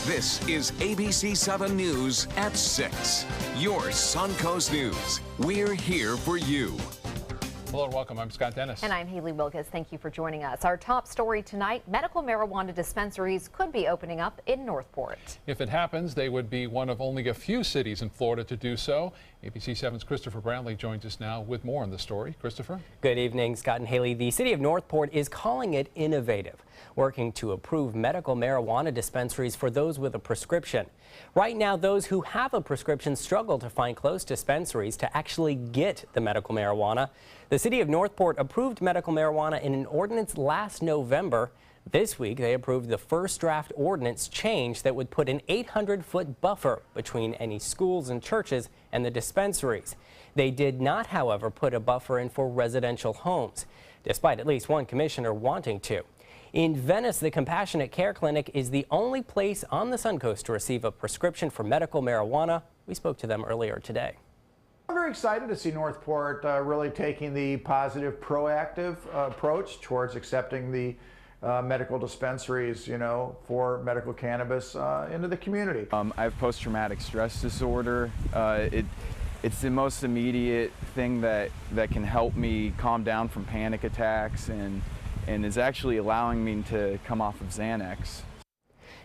This is ABC7 News at 6. Your Suncoast News. We're here for you. Hello and welcome. I'm Scott Dennis. And I'm Haley Wilkes. Thank you for joining us. Our top story tonight, medical marijuana dispensaries could be opening up in Northport. If it happens, they would be one of only a few cities in Florida to do so. ABC7's Christopher Brantley joins us now with more on the story. Christopher? Good evening, Scott and Haley. The city of Northport is calling it innovative, working to approve medical marijuana dispensaries for those with a prescription. Right now, those who have a prescription struggle to find close dispensaries to actually get the medical marijuana. The city of Northport approved medical marijuana in an ordinance last November. This week, they approved the first draft ordinance change that would put an 800-foot buffer between any schools and churches and the dispensaries. They did not, however, put a buffer in for residential homes, despite at least one commissioner wanting to. In Venice, the Compassionate Care Clinic is the only place on the Suncoast to receive a prescription for medical marijuana. We spoke to them earlier today. I'm very excited to see Northport really taking the positive, proactive approach towards accepting the medical dispensaries, for medical cannabis into the community. I have post-traumatic stress disorder. It's the most immediate thing that can help me calm down from panic attacks and is actually allowing me to come off of Xanax.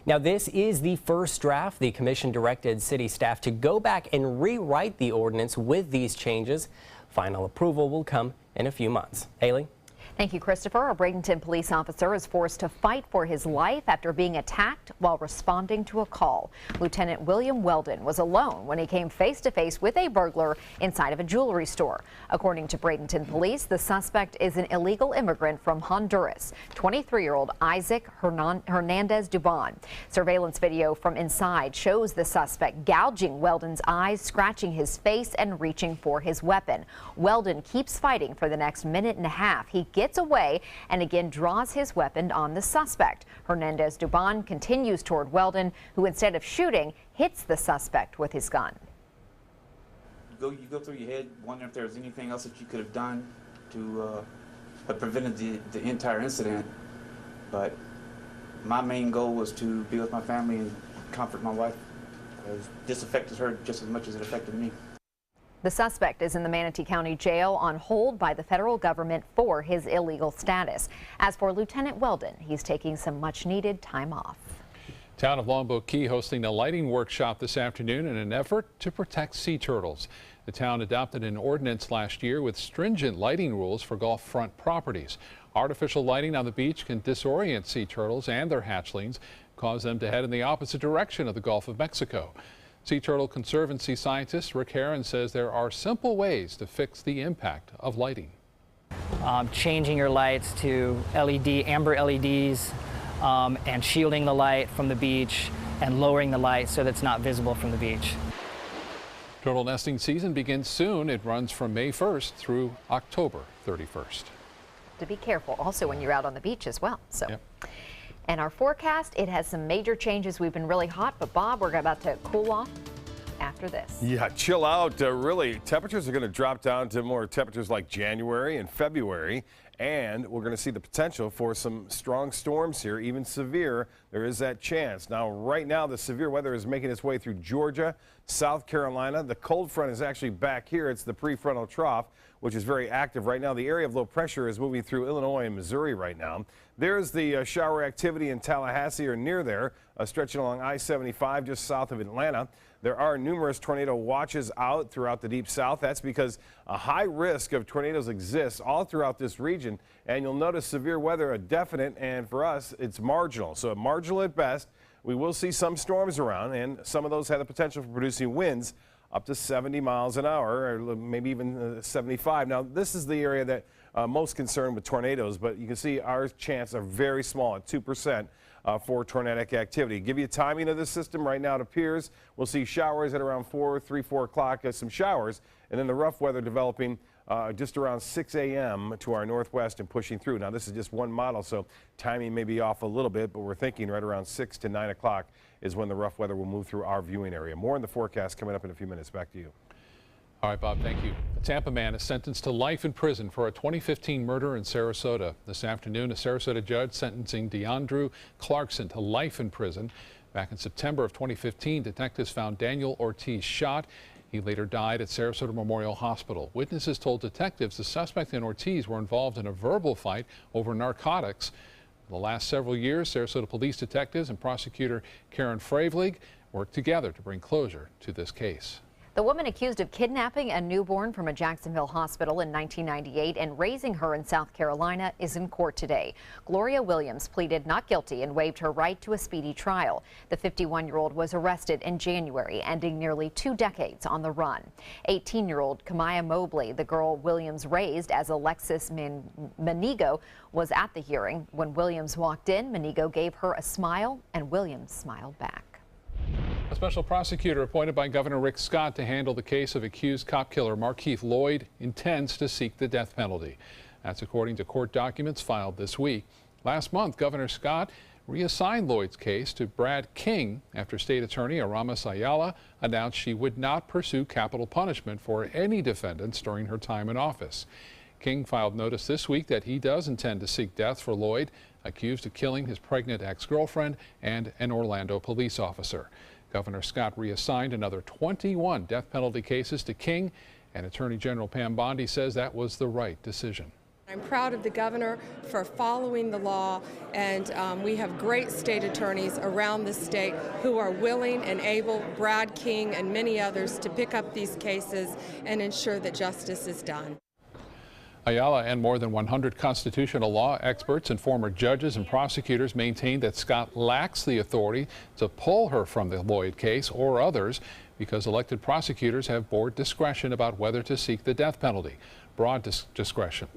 Now, this is the first draft. The commission directed city staff to go back and rewrite the ordinance with these changes. Final approval will come in a few months. Haley? Thank you, Christopher. A Bradenton police officer is forced to fight for his life after being attacked while responding to a call. Lieutenant William Weldon was alone when he came face to face with a burglar inside of a jewelry store. According to Bradenton police, the suspect is an illegal immigrant from Honduras, 23-year-old Isaac Hernandez Dubon. Surveillance video from inside shows the suspect gouging Weldon's eyes, scratching his face, and reaching for his weapon. Weldon keeps fighting for the next minute and a half. He gets away and again draws his weapon on the suspect. Hernandez Dubon continues toward Weldon, who instead of shooting, hits the suspect with his gun. You go through your head wondering if there was anything else that you could have done to have prevented the entire incident. But my main goal was to be with my family and comfort my wife, because this affected her just as much as it affected me. The suspect is in the Manatee County Jail on hold by the federal government for his illegal status. As for Lieutenant Weldon, he's taking some much-needed time off. Town of Longboat Key hosting a lighting workshop this afternoon in an effort to protect sea turtles. The town adopted an ordinance last year with stringent lighting rules for Gulf front properties. Artificial lighting on the beach can disorient sea turtles and their hatchlings, cause them to head in the opposite direction of the Gulf of Mexico. Sea Turtle Conservancy scientist Rick Heron says there are simple ways to fix the impact of lighting. Changing your lights to amber LEDs, and shielding the light from the beach and lowering the light so that it's not visible from the beach. Turtle nesting season begins soon. It runs from May 1st through October 31st. To be careful also when you're out on the beach as well. Yep. And our forecast, it has some major changes. We've been really hot, but Bob, we're about to cool off after this. Yeah, chill out. Really, temperatures are going to drop down to more temperatures like January and February. And we're going to see the potential for some strong storms here, even severe. There is that chance. Now, right now, the severe weather is making its way through Georgia, South Carolina. The cold front is actually back here. It's the prefrontal trough, which is very active right now. The area of low pressure is moving through Illinois and Missouri right now. There's the shower activity in Tallahassee or near there, stretching along I-75 just south of Atlanta. There are numerous tornado watches out throughout the deep south. That's because a high risk of tornadoes exists all throughout this region. And you'll notice severe weather, a definite, and for us, it's marginal. So marginal at best. We will see some storms around, and some of those have the potential for producing winds up to 70 miles an hour, or maybe even 75. Now, this is the area that most concerned with tornadoes, but you can see our chances are very small at 2%. For tornadic activity. Give you a timing of this system. Right now it appears we'll see showers at around 4 o'clock, some showers, and then the rough weather developing just around 6 a.m. to our northwest and pushing through. Now this is just one model, so timing may be off a little bit, but we're thinking right around 6 to 9 o'clock is when the rough weather will move through our viewing area. More in the forecast coming up in a few minutes. Back to you. All right, Bob, thank you. A Tampa man is sentenced to life in prison for a 2015 murder in Sarasota. This afternoon, a Sarasota judge sentencing DeAndrew Clarkson to life in prison. Back in September of 2015, detectives found Daniel Ortiz shot. He later died at Sarasota Memorial Hospital. Witnesses told detectives the suspect and Ortiz were involved in a verbal fight over narcotics. In the last several years, Sarasota police detectives and prosecutor Karen Fravelig worked together to bring closure to this case. The woman accused of kidnapping a newborn from a Jacksonville hospital in 1998 and raising her in South Carolina is in court today. Gloria Williams pleaded not guilty and waived her right to a speedy trial. The 51-year-old was arrested in January, ending nearly 2 decades on the run. 18-year-old Kamaya Mobley, the girl Williams raised as Alexis Manigo, was at the hearing. When Williams walked in, Manigo gave her a smile, and Williams smiled back. A special prosecutor appointed by Governor Rick Scott to handle the case of accused cop killer Markeith Lloyd intends to seek the death penalty. That's according to court documents filed this week. Last month, Governor Scott reassigned Lloyd's case to Brad King after State Attorney Aramis Ayala announced she would not pursue capital punishment for any defendants during her time in office. King filed notice this week that he does intend to seek death for Lloyd, accused of killing his pregnant ex-girlfriend and an Orlando police officer. Governor Scott reassigned another 21 death penalty cases to King, and Attorney General Pam Bondi says that was the right decision. I'm proud of the governor for following the law, and we have great state attorneys around the state who are willing and able, Brad King and many others, to pick up these cases and ensure that justice is done. Ayala and more than 100 constitutional law experts and former judges and prosecutors maintain that Scott lacks the authority to pull her from the Lloyd case or others because elected prosecutors have board discretion about whether to seek the death penalty, broad discretion.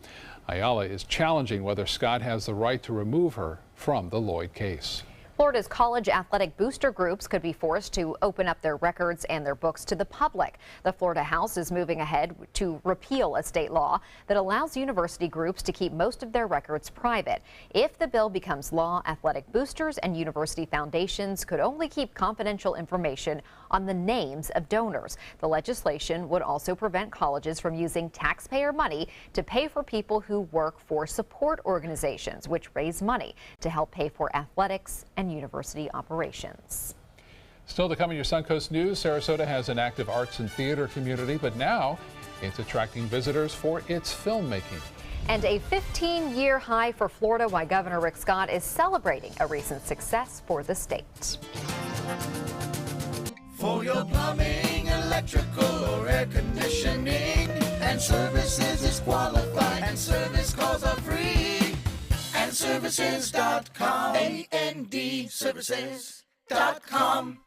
Ayala is challenging whether Scott has the right to remove her from the Lloyd case. Florida's college athletic booster groups could be forced to open up their records and their books to the public. The Florida House is moving ahead to repeal a state law that allows university groups to keep most of their records private. If the bill becomes law, athletic boosters and university foundations could only keep confidential information on the names of donors. The legislation would also prevent colleges from using taxpayer money to pay for people who work for support organizations, which raise money to help pay for athletics and university operations. Still to come in your Suncoast News, Sarasota has an active arts and theater community, but now it's attracting visitors for its filmmaking. And a 15-year high for Florida, while Governor Rick Scott is celebrating a recent success for the state. For your plumbing, electrical, or air conditioning, and services is qualified, and service calls are free. AndServices.com. AndServices.com.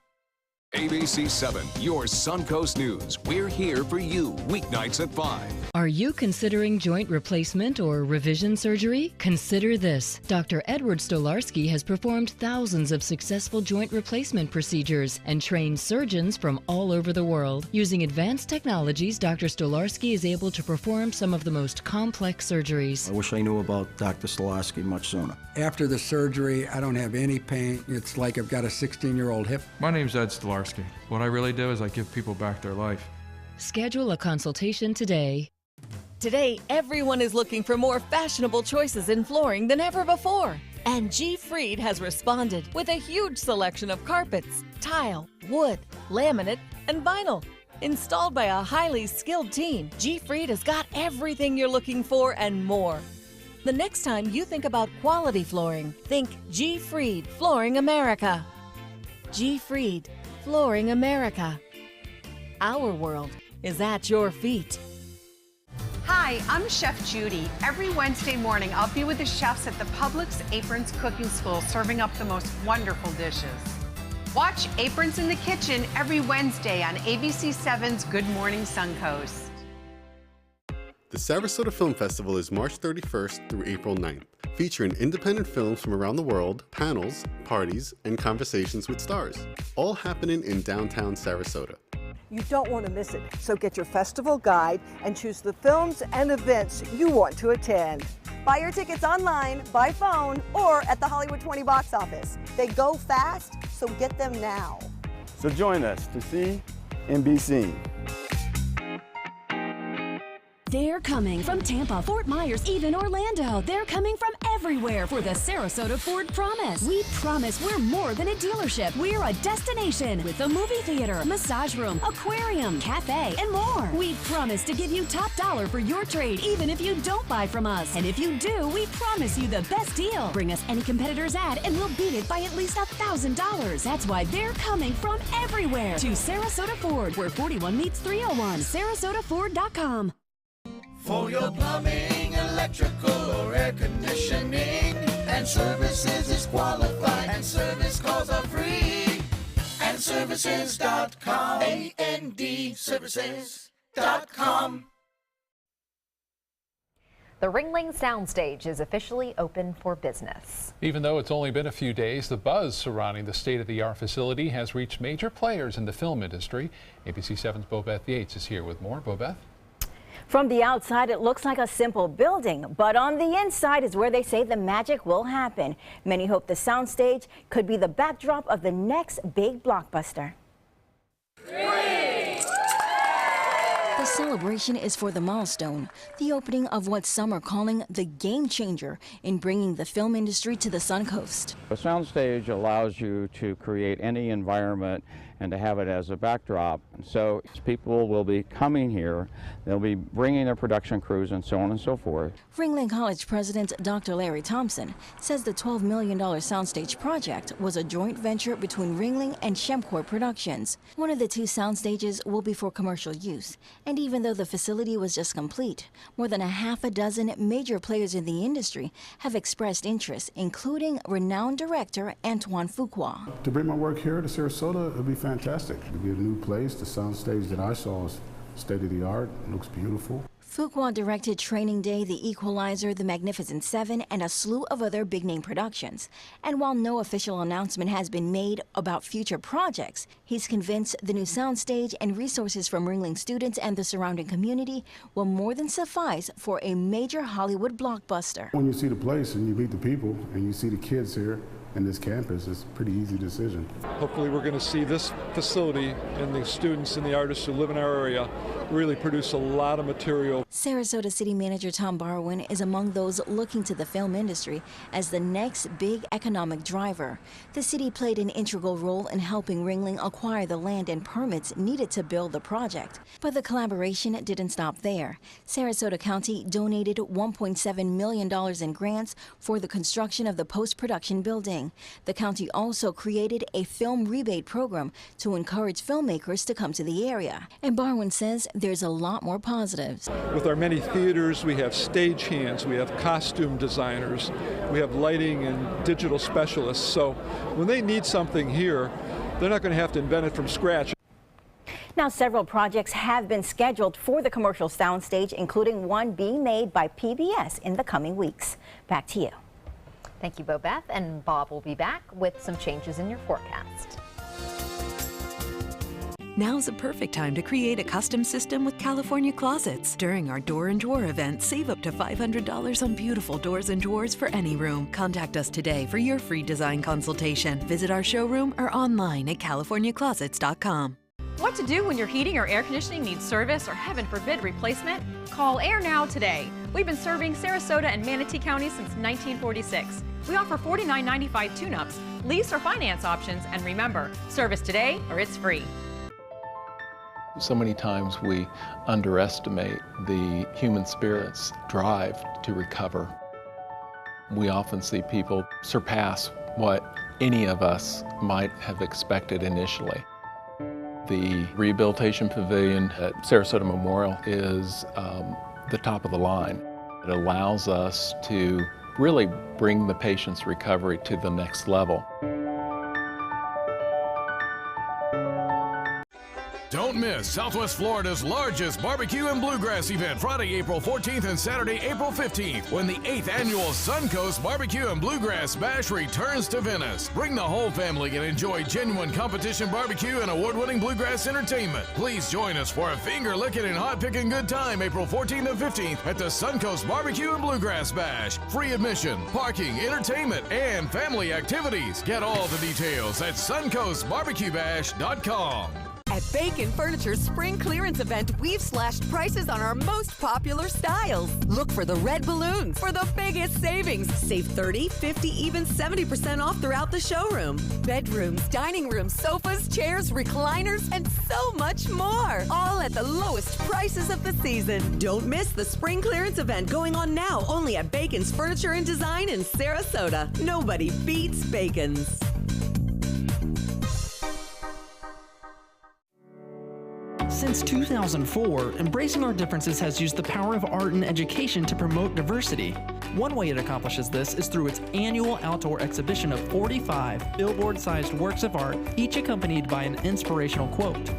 ABC7, your Suncoast News. We're here for you weeknights at 5. Are you considering joint replacement or revision surgery? Consider this. Dr. Edward Stolarski has performed thousands of successful joint replacement procedures and trained surgeons from all over the world. Using advanced technologies, Dr. Stolarski is able to perform some of the most complex surgeries. I wish I knew about Dr. Stolarski much sooner. After the surgery, I don't have any pain. It's like I've got a 16-year-old hip. My name's Ed Stolarski. What I really do is I give people back their life. Schedule a consultation today. Today, everyone is looking for more fashionable choices in flooring than ever before. And G. Fried has responded with a huge selection of carpets, tile, wood, laminate, and vinyl. Installed by a highly skilled team, G. Fried has got everything you're looking for and more. The next time you think about quality flooring, think G. Fried Flooring America. G. Fried Flooring America. Our world is at your feet. Hi, I'm Chef Judy. Every Wednesday morning, I'll be with the chefs at the Publix Aprons Cooking School serving up the most wonderful dishes. Watch Aprons in the Kitchen every Wednesday on ABC7's Good Morning Suncoast. The Sarasota Film Festival is March 31st through April 9th, featuring independent films from around the world, panels, parties, and conversations with stars, all happening in downtown Sarasota. You don't want to miss it, so get your festival guide and choose the films and events you want to attend. Buy your tickets online, by phone, or at the Hollywood 20 box office. They go fast, so get them now. So join us to see and be seen. They're coming from Tampa, Fort Myers, even Orlando. They're coming from everywhere. everywhere for the Sarasota Ford Promise. We promise we're more than a dealership. We're a destination with a movie theater, massage room, aquarium, cafe, and more. We promise to give you top dollar for your trade, even if you don't buy from us. And if you do, we promise you the best deal. Bring us any competitor's ad and we'll beat it by at least $1,000. That's why they're coming from everywhere to Sarasota Ford, where 41 meets 301. SarasotaFord.com. For your plumbing, electrical, or air conditioning, and services is qualified, and service calls are free. And services.com. AND services.com. The Ringling Soundstage is officially open for business. Even though it's only been a few days, the buzz surrounding the state-of-the-art facility has reached major players in the film industry. ABC7's Bobeth Yates is here with more. Bobeth? From the outside, it looks like a simple building, but on the inside is where they say the magic will happen. Many hope the soundstage could be the backdrop of the next big blockbuster. The celebration is for the milestone, the opening of what some are calling the game changer in bringing the film industry to the Suncoast. A soundstage allows you to create any environment and to have it as a backdrop. So people will be coming here, they'll be bringing their production crews and so on and so forth. Ringling College President Dr. Larry Thompson says the $12 million soundstage project was a joint venture between Ringling and Shemcor Productions. One of the two soundstages will be for commercial use, and even though the facility was just complete, more than a half a dozen major players in the industry have expressed interest, including renowned director Antoine Fuqua. To bring my work here to Sarasota, it would be fantastic. It would be a new place. The soundstage that I saw is state-of-the-art. It looks beautiful. Fuqua directed Training Day, The Equalizer, The Magnificent Seven, and a slew of other big-name productions. And while no official announcement has been made about future projects, he's convinced the new soundstage and resources from Ringling students and the surrounding community will more than suffice for a major Hollywood blockbuster. When you see the place and you meet the people and you see the kids here in this campus, it's a pretty easy decision. Hopefully we're going to see this facility and the students and the artists who live in our area really produce a lot of material. Sarasota City Manager Tom Barwin is among those looking to the film industry as the next big economic driver. The city played an integral role in helping Ringling acquire the land and permits needed to build the project. But the collaboration didn't stop there. Sarasota County donated $1.7 million in grants for the construction of the post-production building. The county also created a film rebate program to encourage filmmakers to come to the area. And Barwin says there's a lot more positives. With our many theaters, we have stagehands, we have costume designers, we have lighting and digital specialists. So when they need something here, they're not going to have to invent it from scratch. Now, several projects have been scheduled for the commercial soundstage, including one being made by PBS in the coming weeks. Back to you. Thank you, Bobeth, and Bob will be back with some changes in your forecast. Now's a perfect time to create a custom system with California Closets. During our Door and Drawer event, save up to $500 on beautiful doors and drawers for any room. Contact us today for your free design consultation. Visit our showroom or online at californiaclosets.com. What to do when your heating or air conditioning needs service or, heaven forbid, replacement? Call Air Now today. We've been serving Sarasota and Manatee County since 1946. We offer $49.95 tune-ups, lease or finance options, and remember, service today or it's free. So many times we underestimate the human spirit's drive to recover. We often see people surpass what any of us might have expected initially. The Rehabilitation Pavilion at Sarasota Memorial is the top of the line. It allows us to really bring the patient's recovery to the next level. Don't miss Southwest Florida's largest barbecue and bluegrass event, Friday, April 14th and Saturday, April 15th, when the 8th annual Suncoast Barbecue and Bluegrass Bash returns to Venice. Bring the whole family and enjoy genuine competition barbecue and award-winning bluegrass entertainment. Please join us for a finger-licking and hot-picking good time April 14th and 15th at the Suncoast Barbecue and Bluegrass Bash. Free admission, parking, entertainment, and family activities. Get all the details at suncoastbarbecuebash.com. At Bacon Furniture's spring clearance event, we've slashed prices on our most popular styles. Look for the red balloons for the biggest savings. Save 30, 50, even 70% off throughout the showroom. Bedrooms, dining rooms, sofas, chairs, recliners, and so much more. All at the lowest prices of the season. Don't miss the spring clearance event going on now only at Bacon's Furniture and Design in Sarasota. Nobody beats Bacon's. Since 2004, Embracing Our Differences has used the power of art and education to promote diversity. One way it accomplishes this is through its annual outdoor exhibition of 45 billboard-sized works of art, each accompanied by an inspirational quote.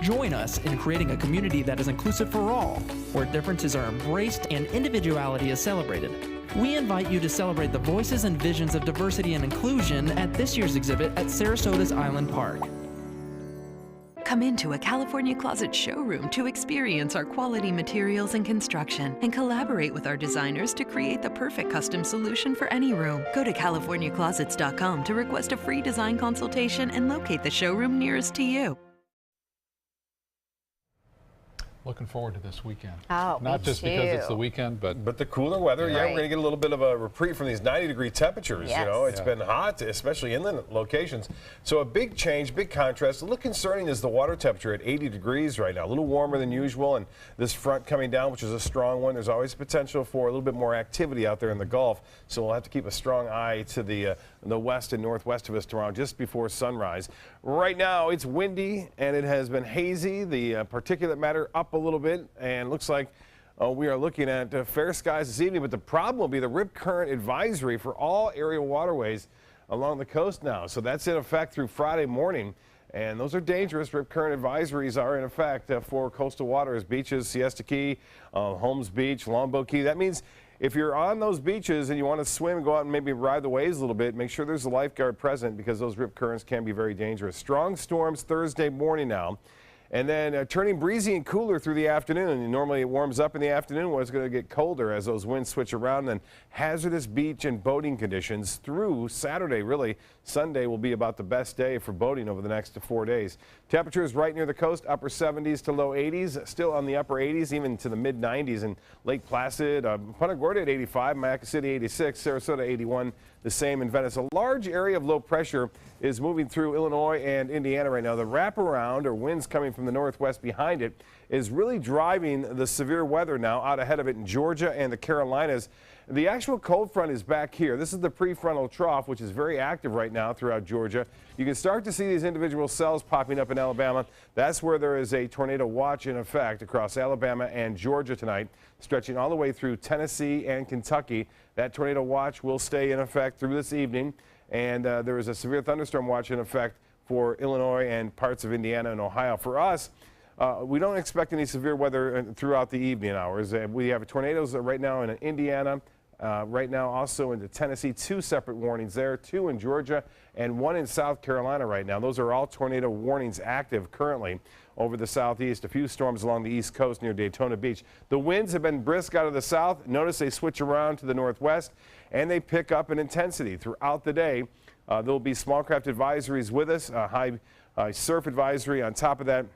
Join us in creating a community that is inclusive for all, where differences are embraced and individuality is celebrated. We invite you to celebrate the voices and visions of diversity and inclusion at this year's exhibit at Sarasota's Island Park. Come into a California Closet showroom to experience our quality materials and construction and collaborate with our designers to create the perfect custom solution for any room. Go to CaliforniaClosets.com to request a free design consultation and locate the showroom nearest to you. Looking forward to this weekend. Oh, Not just because it's the weekend, but the cooler weather. Yeah, Right. we're going to get a little bit of a reprieve from these 90-degree temperatures. Yes. You know, it's been hot, especially inland locations. So a big change, big contrast. A little concerning is the water temperature at 80 degrees right now. A little warmer than usual, and this front coming down, which is a strong one. There's always potential for a little bit more activity out there in the Gulf. So we'll have to keep a strong eye to the west and northwest of us tomorrow, just before sunrise. Right now, it's windy and it has been hazy. The particulate matter up a little bit, and looks like we are looking at fair skies this evening. But the problem will be the rip current advisory for all area waterways along the coast now. So that's in effect through Friday morning. And those are dangerous. Rip current advisories are in effect for coastal waters, beaches, Siesta Key, Holmes Beach, Longboat Key. That means if you're on those beaches and you want to swim and go out and maybe ride the waves a little bit, make sure there's a lifeguard present, because those rip currents can be very dangerous. Strong storms Thursday morning now. And then turning breezy and cooler through the afternoon. And normally it warms up in the afternoon when it's going to get colder as those winds switch around. And hazardous beach and boating conditions through Saturday. Really, Sunday will be about the best day for boating over the next 4 days. Temperatures right near the coast, upper 70s to low 80s. Still on the upper 80s, even to the mid 90s in Lake Placid. Punta Gorda at 85, Mayaca City 86, Sarasota 81. The same in Venice. A large area of low pressure is moving through Illinois and Indiana right now. The wraparound, or winds coming from the northwest behind it, is really driving the severe weather now out ahead of it in Georgia and the Carolinas. The actual cold front is back here. This is the prefrontal trough, which is very active right now throughout Georgia. You can start to see these individual cells popping up in Alabama. That's where there is a tornado watch in effect across Alabama and Georgia tonight, stretching all the way through Tennessee and Kentucky. That tornado watch will stay in effect through this evening. And there is a severe thunderstorm watch in effect for Illinois and parts of Indiana and Ohio. For us, we don't expect any severe weather throughout the evening hours. We have tornadoes right now in Indiana, right now also into Tennessee. 2 separate warnings there, 2 in Georgia and 1 in South Carolina right now. Those are all tornado warnings active currently over the southeast. A few storms along the east coast near Daytona Beach. The winds have been brisk out of the south. Notice they switch around to the northwest, and they pick up in intensity throughout the day. There will be small craft advisories with us, high surf advisory on top of that,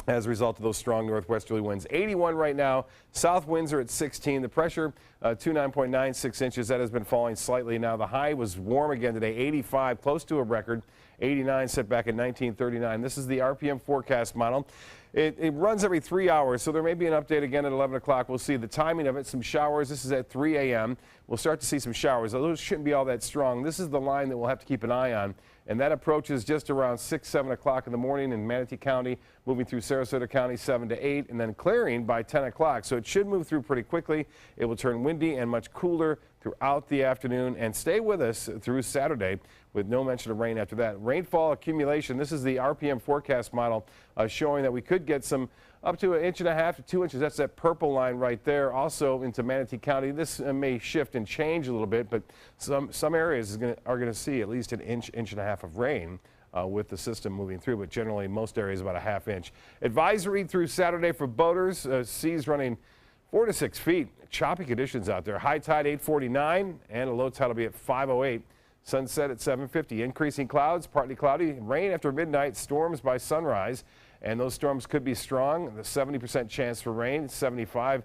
as a result of those strong northwesterly winds. 81 right now. South winds are at 16. The pressure, 29.96 inches. That has been falling slightly now. The high was warm again today, 85, close to a record. 89 set back in 1939. This is the RPM forecast model. It runs every 3 hours, so there may be an update again at 11 o'clock. We'll see the timing of it. Some showers. This is at 3 a.m. We'll start to see some showers. Those shouldn't be all that strong. This is the line that we'll have to keep an eye on, and that approaches just around 6, 7 o'clock in the morning in Manatee County, moving through Sarasota County 7 to 8, and then clearing by 10 o'clock. So it should move through pretty quickly. It will turn windy and much cooler throughout the afternoon and stay with us through Saturday with no mention of rain after that. Rainfall accumulation, this is the RPM forecast model showing that we could get some up to 1.5 inches to 2 inches. That's that purple line right there. Also into Manatee County. This may shift and change a little bit, but some areas are going to see at least 1 inch, 1.5 inches of rain with the system moving through, but generally most areas about 1/2 inch. Advisory through Saturday for boaters. Seas running 4 to 6 feet. Choppy conditions out there. High tide 8:49 and a low tide will be at 5:08. Sunset at 7:50. Increasing clouds, partly cloudy, rain after midnight, storms by sunrise. And those storms could be strong. The 70% chance for rain, 75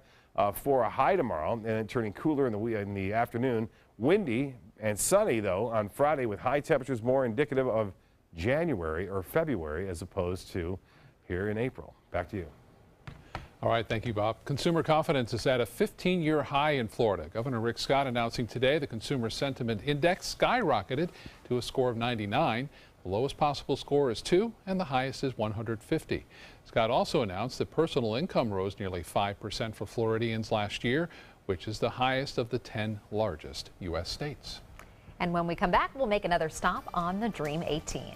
for a high tomorrow, and then turning cooler in the afternoon. Windy and sunny, though, on Friday with high temperatures more indicative of January or February as opposed to here in April. Back to you. All right, thank you, Bob. Consumer confidence is at a 15-year high in Florida. Governor Rick Scott announcing today the Consumer Sentiment Index skyrocketed to a score of 99. The lowest possible score is 2, and the highest is 150. Scott also announced that personal income rose nearly 5% for Floridians last year, which is the highest of the 10 largest U.S. states. And when we come back, we'll make another stop on the Dream 18.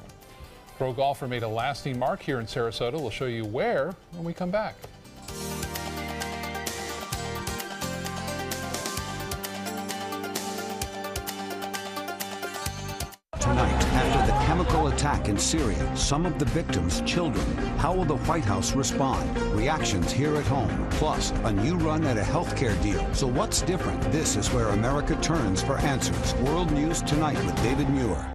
Pro golfer made a lasting mark here in Sarasota. We'll show you where when we come back. Tonight, after the chemical attack in Syria, some of the victims children. How will the White House respond? Reactions here at home. Plus, a new run at a healthcare deal. So what's different? This is where America turns for answers. World News Tonight with David Muir.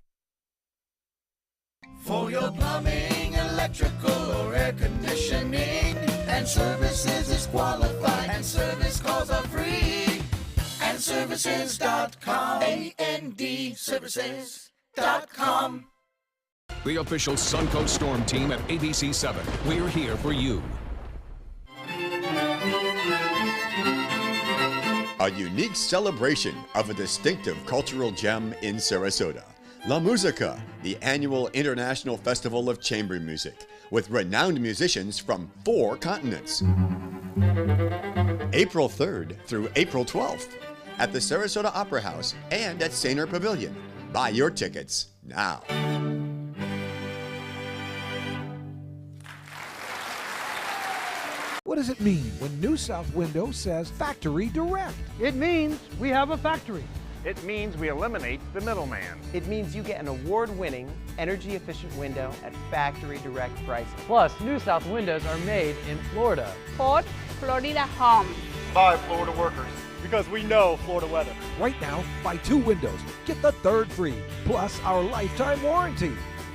For your plumbing, electrical, or air conditioning, and services is qualified, and service calls are free. And services.com. AND services.com. The official Suncoast Storm team at ABC7. We're here for you. A unique celebration of a distinctive cultural gem in Sarasota. La Musica, the annual international festival of chamber music, with renowned musicians from 4 continents. April 3rd through April 12th at the Sarasota Opera House and at Sainer Pavilion. Buy your tickets now. What does it mean when New South Window says Factory Direct? It means we have a factory. It means we eliminate the middleman. It means you get an award-winning, energy-efficient window at factory direct prices. Plus, New South windows are made in Florida. Fort Florida Home. By Florida workers, because we know Florida weather. Right now, buy 2 windows, get the 3rd free, plus our lifetime warranty.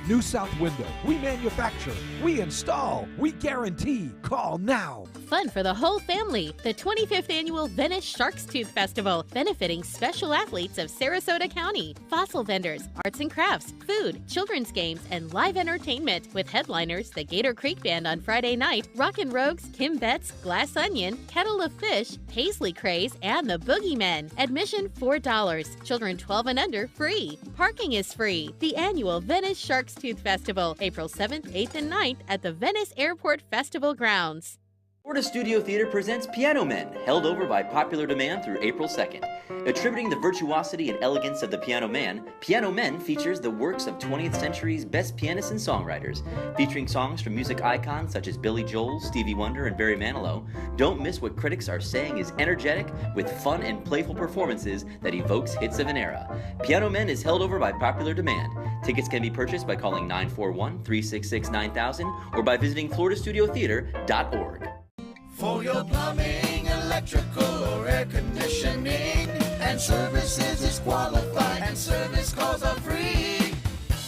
New South Window. We manufacture, we install, we guarantee. Call now. Fun for the whole family. The 25th Annual Venice Shark's Tooth Festival, benefiting special athletes of Sarasota County. Fossil vendors, arts and crafts, food, children's games, and live entertainment. With headliners, the Gator Creek Band on Friday night, Rockin' Rogues, Kim Betts, Glass Onion, Kettle of Fish, Paisley Craze, and the Boogeymen. Admission $4. Children 12 and under free. Parking is free. The annual Venice Shark's Tooth Festival, April 7th, 8th, and 9th at the Venice Airport Festival grounds. Florida Studio Theater presents Piano Men, held over by popular demand through April 2nd. Attributing the virtuosity and elegance of the Piano Man, Piano Men features the works of 20th century's best pianists and songwriters. Featuring songs from music icons such as Billy Joel, Stevie Wonder, and Barry Manilow, don't miss what critics are saying is energetic, with fun and playful performances that evokes hits of an era. Piano Men is held over by popular demand. Tickets can be purchased by calling 941-366-9000 or by visiting floridastudiotheater.org. For your plumbing, electrical, or air conditioning, and services is qualified, and service calls are free.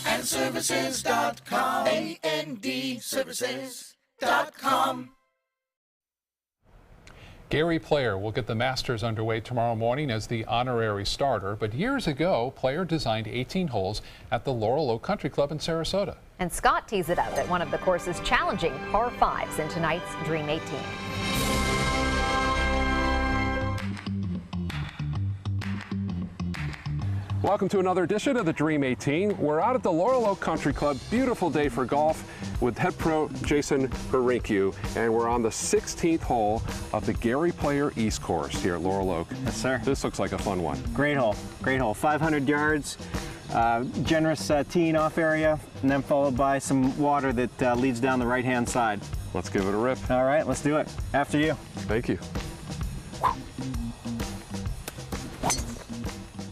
And services.com. AND services.com. Gary Player will get the Masters underway tomorrow morning as the honorary starter, but years ago, Player designed 18 holes at the Laurel Oak Country Club in Sarasota. And Scott tees it up at one of the course's challenging par 5s in tonight's Dream 18. Welcome to another edition of the Dream 18. We're out at the Laurel Oak Country Club. Beautiful day for golf with head pro Jason Barinkyu, and we're on the 16th hole of the Gary Player East Course here at Laurel Oak. Yes, sir. This looks like a fun one. Great hole, 500 yards, generous teeing off area, and then followed by some water that leads down the right-hand side. Let's give it a rip. All right, let's do it. After you. Thank you.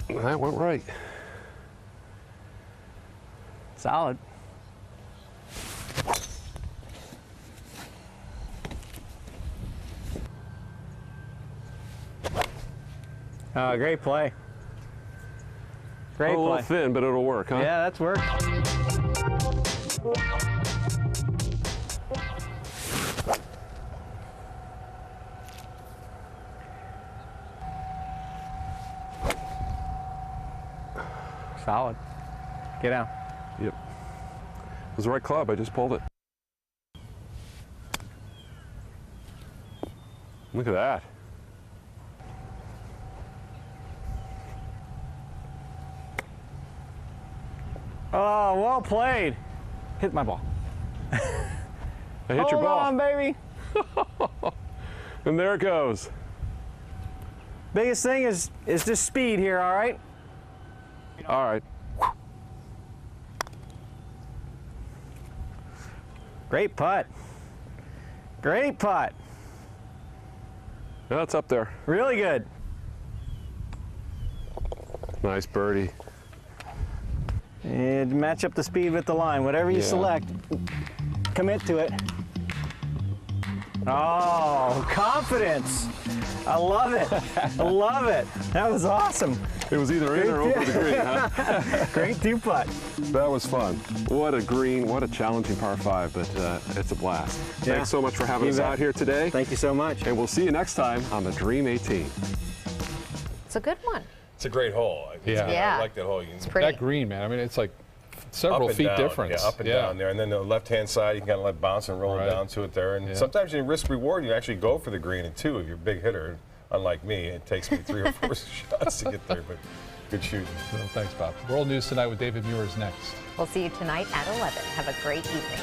That went right. Solid. Great play. Great a little play. thin, but it'll work, huh? Yeah, that's work. Solid. Get out. Yep. It was the right club. I just pulled it. Look at that. Oh, well played. Hit my ball. I hit your ball. Hold on, baby. And there it goes. Biggest thing is just speed here, all right? All right. Great putt. Great putt. That's up there. Really good. Nice birdie. And match up the speed with the line. Whatever you select, commit to it. Oh, confidence. I love it. I love it. That was awesome. It was either in or over the green, huh? Great two putt. That was fun. What a green, what a challenging par 5, but it's a blast. Yeah. Thanks so much for having us out here today. Thank you so much. And we'll see you next time on the Dream 18. It's a good one. It's a great hole. Yeah. I like that hole. It's pretty. That green, man. I mean, it's like several feet down, difference. Yeah, up and down there. And then the left-hand side, you can kind of let bounce and roll it down to it there. And sometimes in risk-reward, you actually go for the green at 2 if you're a big hitter. Unlike me, it takes me 3 or 4 shots to get there, but good shooting. Well, thanks, Bob. World News Tonight with David Muir is next. We'll see you tonight at 11. Have a great evening.